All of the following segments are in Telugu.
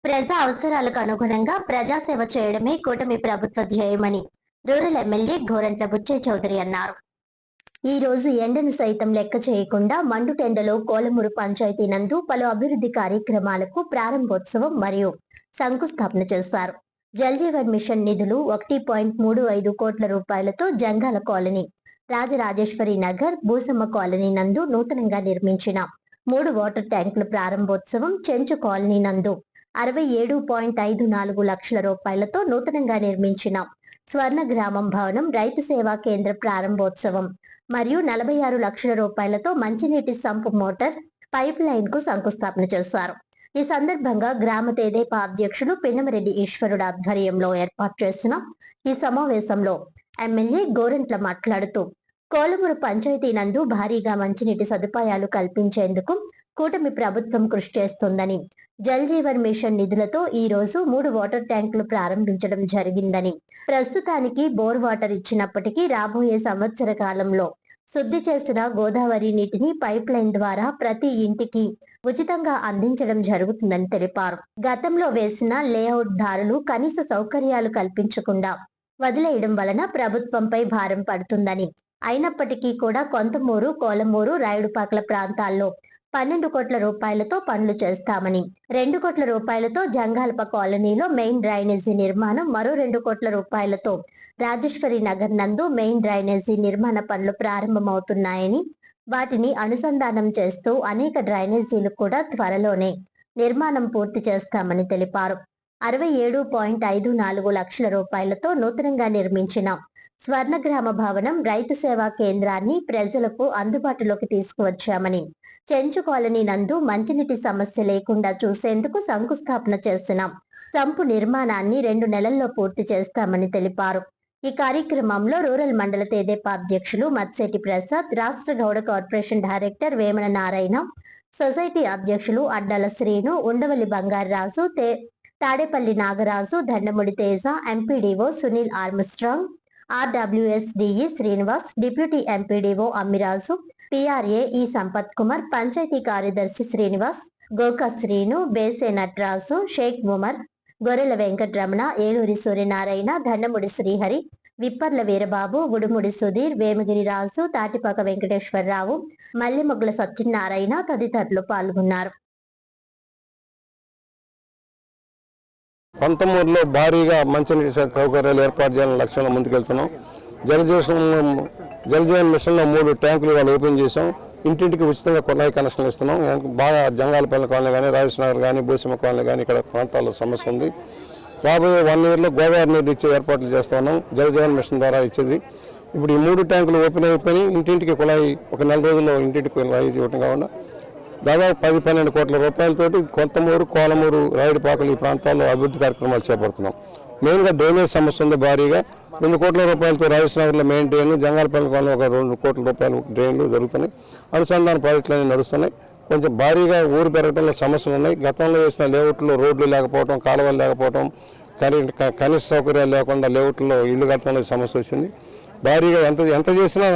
ప్రజా అవసరాలకు అనుగుణంగా ప్రజాసేవ చేయడమే కూటమి ప్రభుత్వ ధ్యేయమని రూరల్ ఎమ్మెల్యే గోరంట్ల బుచ్చయ్య చౌదరి అన్నారు. ఈ రోజు ఎండను సైతం లెక్క చేయకుండా మండుటెండలో కోలమూరు పంచాయతీ నందు పలు అభివృద్ధి కార్యక్రమాలకు ప్రారంభోత్సవం మరియు శంకుస్థాపన చేశారు. జల్ జీవన్ మిషన్ నిధులు 1.35 కోట్ల రూపాయలతో జంగాల కాలనీ, రాజరాజేశ్వరి నగర్, భూసమ్మ కాలనీ నందు నూతనంగా నిర్మించిన 3 వాటర్ ట్యాంకుల ప్రారంభోత్సవం, చెంచు కాలనీ నందు 67.54 లక్షల రూపాయలతో నూతనంగా నిర్మించిన స్వర్ణ గ్రామం భవనం రైతు సేవా కేంద్ర ప్రారంభోత్సవం మరియు 46 లక్షల రూపాయలతో మంచినీటి సంపు మోటార్ పైప్ లైన్ కు శంకుస్థాపన చేశారు. ఈ సందర్భంగా గ్రామ తెదేపా అధ్యక్షులు పిన్నమరెడ్డి ఈశ్వరుడు ఆధ్వర్యంలో ఏర్పాటు చేసిన ఈ సమావేశంలో ఎమ్మెల్యే గోరంట్ల మాట్లాడుతూ, కోలమూరు పంచాయతీ నందు భారీగా మంచినీటి సదుపాయాలు కల్పించేందుకు కూటమి ప్రభుత్వం కృషి చేస్తోందని, జల్ జీవన్ మిషన్ నిధులతో ఈ రోజు 3 వాటర్ ట్యాంకులు ప్రారంభించడం జరిగిందని, ప్రస్తుతానికి బోర్ వాటర్ ఇచ్చినప్పటికీ రాబోయే సంవత్సర కాలంలో శుద్ధి చేసిన గోదావరి నీటిని పైప్ లైన్ ద్వారా ప్రతి ఇంటికి ఉచితంగా అందించడం జరుగుతుందని తెలిపారు. గతంలో వేసిన లేఅవుట్ దారులు కనీస సౌకర్యాలు కల్పించకుండా వదిలేయడం వలన ప్రభుత్వంపై భారం పడుతుందని, అయినప్పటికీ కూడా కొంతమూరు, కోలమూరు, రాయుడుపాకల ప్రాంతాల్లో 12 కోట్ల రూపాయలతో పనులు చేస్తామని, 2 కోట్ల రూపాయలతో జంగాలప కాలనీలో మెయిన్ డ్రైనేజీ నిర్మాణం, మరో 2 కోట్ల రూపాయలతో రాజేశ్వరి నగర్ నందు మెయిన్ డ్రైనేజీ నిర్మాణ పనులు ప్రారంభమవుతున్నాయని, వాటిని అనుసంధానం చేస్తూ అనేక డ్రైనేజీలు కూడా త్వరలోనే నిర్మాణం పూర్తి చేస్తామని తెలిపారు. 67.54 లక్షల రూపాయలతో నూతనంగా నిర్మించిన స్వర్ణగ్రామ భవనం రైతు సేవా కేంద్రాన్ని ప్రజలకు అందుబాటులోకి తీసుకువచ్చామని, చెంచు కాలనీ నందు మంచినీటి సమస్య లేకుండా చూసేందుకు శంకుస్థాపన చేసిన సంపు నిర్మాణాన్ని 2 నెలల్లో పూర్తి చేస్తామని తెలిపారు. ఈ కార్యక్రమంలో రూరల్ మండల తెదేపా అధ్యక్షులు మత్సేటి ప్రసాద్, రాష్ట్ర Gowda corporation director Vemana Narayana, society అధ్యక్షులు Addala Srinu, Undavalli Bangaraju, Tadepalli Nagaraju, Dandamudi Teja, MPDO Sunil Armstrong, RWS DE Srinivas, deputy MPDO Ammiraju, PRA E Sampath Kumar, panchayat కార్యదర్శి శ్రీనివాస్, గోకా శ్రీను, బేసే నట్రాజు, షేక్ ఉమర్, గొర్రెల వెంకటరమణ, ఏలూరి సూర్యనారాయణ, దండముడి శ్రీహరి, విప్పర్ల వీరబాబు, ఉడుముడి సుధీర్, వేమగిరి రాజు, తాటిపాక వెంకటేశ్వరరావు, మల్లెమొగ్గుల సత్యనారాయణ తదితరులు పాల్గొన్నారు. కొంతమూరులో భారీగా మంచినీటి సౌకర్యాలు ఏర్పాటు చేయాలని లక్ష్యంలో ముందుకెళ్తున్నాం. జల్ జీవన్ మిషన్లో 3 ట్యాంకులు వాళ్ళు ఓపెన్ చేసాం. ఇంటింటికి ఉచితంగా కొన్నాయి కనెక్షన్లు ఇస్తున్నాం. బాగా జంగాలపల్లి కాలనీ కానీ, రాజేశ్వరి కానీ, భూసీమ కాలనీ కానీ ఇక్కడ ప్రాంతాల్లో సమస్య ఉంది. రాబోయే 1 ఇయర్లో గోదావరి నీరు ఇచ్చే ఏర్పాట్లు చేస్తూ ఉన్నాం. జల్ జీవన్ మిషన్ ద్వారా ఇచ్చేది. ఇప్పుడు ఈ 3 ట్యాంకులు ఓపెన్ అయిపోయి ఇంటింటికి కుళాయి ఒక 4 రోజుల్లో ఇంటింటికి కుళాయి ఇవ్వటం కాకుండా దాదాపు 10-12 కోట్ల రూపాయలతోటి కొంతమూరు, కోలమూరు, రాయుడుపాకలు ఈ ప్రాంతాల్లో అభివృద్ధి కార్యక్రమాలు చేపడుతున్నాం. మెయిన్గా డ్రైనేజ్ సమస్య ఉంది భారీగా. 2 కోట్ల రూపాయలతో రాజేశ్వరినగర్లో మెయిన్ డ్రైన్, జంగాలపల్లి కాలంలో ఒక 2 కోట్ల రూపాయలు డ్రైన్లు జరుగుతున్నాయి. అనుసంధాన ప్రాజెక్టులు నడుస్తున్నాయి. కొంచెం భారీగా ఊరు పెరగడంలో సమస్యలు ఉన్నాయి. గతంలో వేసిన లేఅవుట్లో రోడ్లు లేకపోవడం, కాలువలు లేకపోవడం, కనీస సౌకర్యాలు లేకుండా లేఅవుట్లో ఇల్లు కట్టడంలో సమస్య వచ్చింది. భారీగా ఎంత చేసినా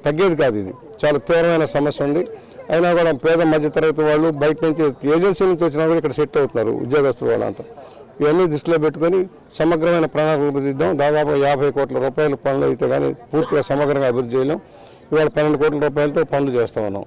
తగ్గేది కాదు. ఇది చాలా తీవ్రమైన సమస్య ఉంది. అయినా కూడా పేద మధ్యతరగతి వాళ్ళు బయట నుంచి ఏజెన్సీ నుంచి వచ్చినా కూడా ఇక్కడ సెట్ అవుతున్నారు ఉద్యోగస్తులు వాళ్ళంతా. ఇవన్నీ దృష్టిలో పెట్టుకొని సమగ్రమైన ప్రణాళిక రూపొందిద్దాం. దాదాపు 50 కోట్ల రూపాయల పనులు అయితే కానీ పూర్తిగా సమగ్రంగా అభివృద్ధి చేయలేం. ఇవాళ 12 కోట్ల రూపాయలతో పనులు చేస్తూ ఉన్నాం.